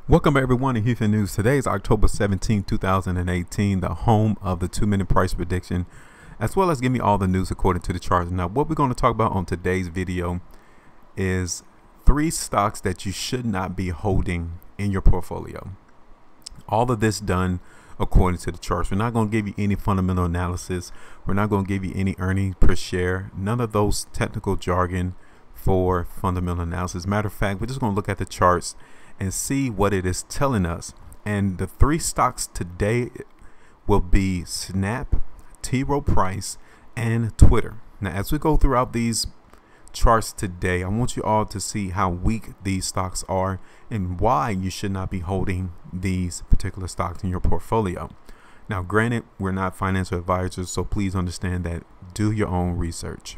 Welcome everyone to HueFin News. Today is October 17, 2018, the home of the 2-minute price prediction, as well as give me all the news according to the charts. Now, what we're going to talk about on today's video is 3 stocks that you should not be holding in your portfolio. All of this done according to the charts. We're not going to give you any fundamental analysis. We're not going to give you any earnings per share. None of those technical jargon for fundamental analysis. Matter of fact, we're just going to look at the charts and see what it is telling us. And the 3 stocks today will be Snap, T. Rowe Price, and Twitter. Now, as we go throughout these charts today, I want you all to see how weak these stocks are and why you should not be holding these particular stocks in your portfolio. Now, granted, we're not financial advisors, so please understand that. Do your own research.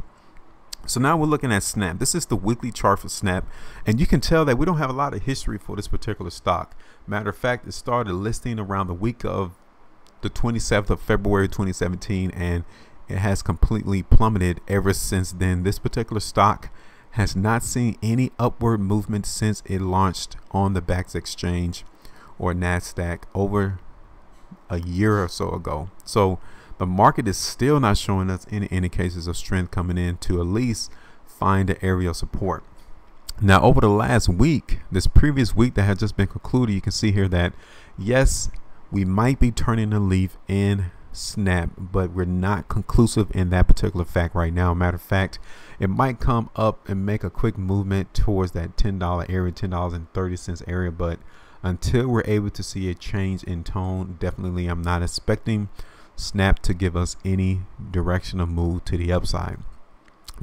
So now we're looking at Snap. This is the weekly chart for Snap, and you can tell that we don't have a lot of history for this particular stock. Matter of fact, it started listing around the week of the 27th of February 2017, and it has completely plummeted ever since then. This particular stock has not seen any upward movement since it launched on the BAX exchange or NASDAQ over a year or so ago. So the market is still not showing us any indications of strength coming in to at least find an area of support. Now, over the last week, this previous week that has just been concluded, you can see here that yes, we might be turning a leaf in Snap, but we're not conclusive in that particular fact right now. Matter of fact, it might come up and make a quick movement towards that $10 area, $10.30 area, but until we're able to see a change in tone, definitely I'm not expecting Snap to give us any direction of move to the upside.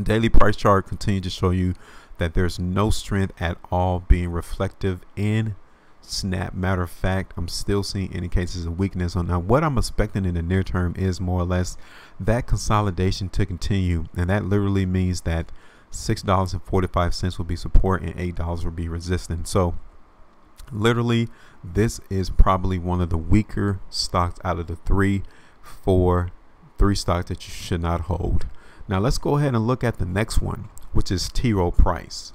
Daily price chart continues to show you that there's no strength at all being reflective in Snap. Matter of fact, I'm still seeing any cases of weakness. So now what I'm expecting in the near term is more or less that consolidation to continue, and that literally means that $6.45 will be support and $8 will be resistance. So literally this is probably one of the weaker stocks out of the 3 stocks that you should not hold. Now let's go ahead and look at the next one, which is T. Rowe Price.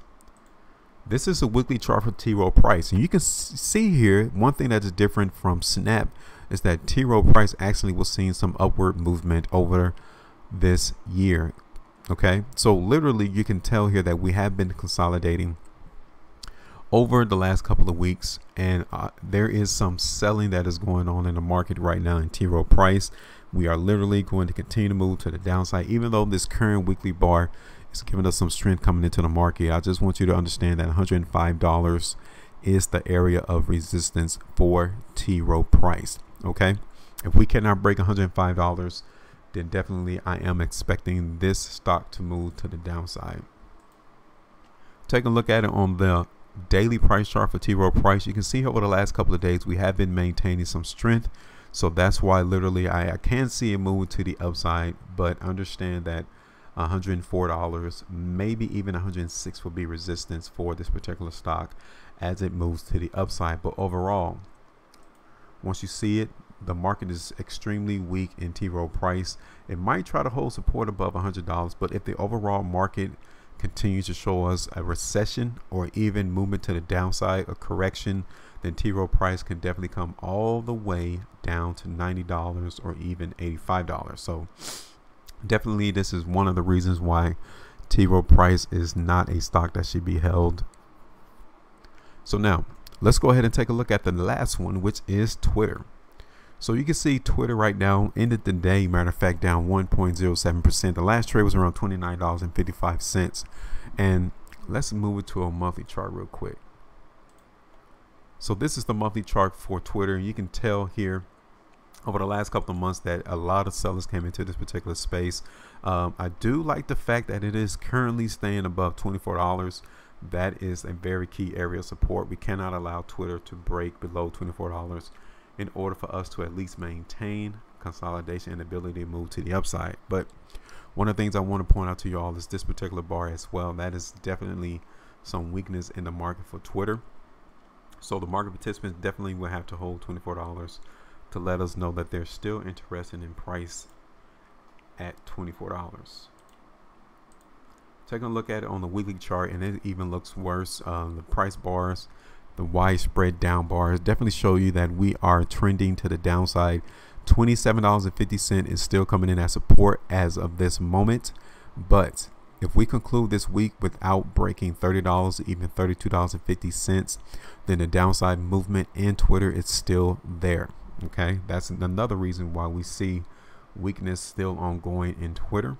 This is a weekly chart for T. Rowe Price, and you can see here one thing that is different from Snap is that T. Rowe Price actually was seeing some upward movement over this year. Okay, so literally you can tell here that we have been consolidating over the last couple of weeks, and there is some selling that is going on in the market right now in T. Rowe Price. We are literally going to continue to move to the downside, even though this current weekly bar is giving us some strength coming into the market. I just want you to understand that $105 is the area of resistance for T. Rowe Price. Okay, if we cannot break $105, then definitely I am expecting this stock to move to the downside. Take a look at it on the daily price chart for T. Rowe Price. You can see over the last couple of days we have been maintaining some strength, so that's why literally I can see it move to the upside, but understand that $104, maybe even $106 will be resistance for this particular stock as it moves to the upside. But overall, once you see it, the market is extremely weak in T. Rowe Price. It might try to hold support above $100, but if the overall market continues to show us a recession or even movement to the downside, a correction, then T. Rowe Price can definitely come all the way down to $90 or even $85. So definitely this is one of the reasons why T. Rowe Price is not a stock that should be held. So now let's go ahead and take a look at the last one, which is Twitter. So you can see Twitter right now ended the day, matter of fact, down 1.07%. The last trade was around $29.55. And let's move it to a monthly chart real quick. So this is the monthly chart for Twitter. You can tell here over the last couple of months that a lot of sellers came into this particular space. I do like the fact that it is currently staying above $24. That is a very key area of support. We cannot allow Twitter to break below $24 in order for us to at least maintain consolidation and ability to move to the upside. But one of the things I want to point out to you all is this particular bar as well. That is definitely some weakness in the market for Twitter. So the market participants definitely will have to hold $24 to let us know that they're still interested in price at $24. Taking a look at it on the weekly chart, and it even looks worse. The price bars the widespread down bars definitely show you that we are trending to the downside. $27.50 is still coming in as support as of this moment, but if we conclude this week without breaking $30, even $32.50, then the downside movement in Twitter is still there. Okay, that's another reason why we see weakness still ongoing in Twitter.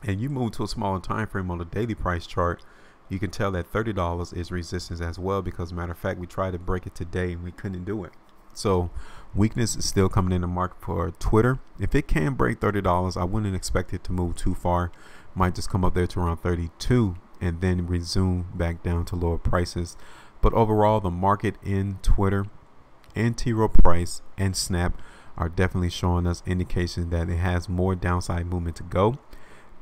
And you move to a smaller time frame on the daily price chart, you can tell that $30 is resistance as well, because matter of fact, we tried to break it today and we couldn't do it. So weakness is still coming in the market for Twitter. If it can break $30, I wouldn't expect it to move too far. Might just come up there to around 32 and then resume back down to lower prices. But overall, the market in Twitter and T. Rowe Price and Snap are definitely showing us indications that it has more downside movement to go.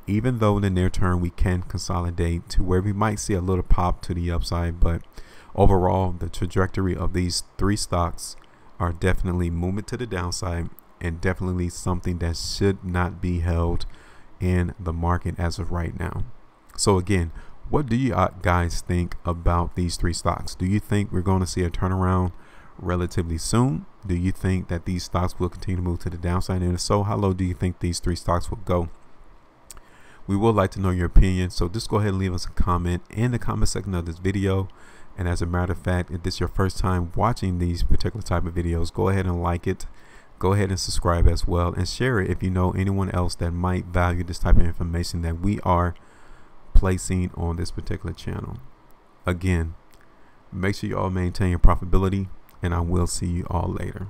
Even though in the near term we can consolidate to where we might see a little pop to the upside, but overall the trajectory of these three stocks are definitely movement to the downside, and definitely something that should not be held in the market as of right now. So again, what do you guys think about these three stocks? Do you think we're going to see a turnaround relatively soon? Do you think that these stocks will continue to move to the downside? And if so, how low do you think these three stocks will go? We would like to know your opinion, so just go ahead and leave us a comment in the comment section of this video. And as a matter of fact, if this is your first time watching these particular type of videos, go ahead and like it, go ahead and subscribe as well, and share it if you know anyone else that might value this type of information that we are placing on this particular channel. Again, make sure you all maintain your profitability, and I will see you all later.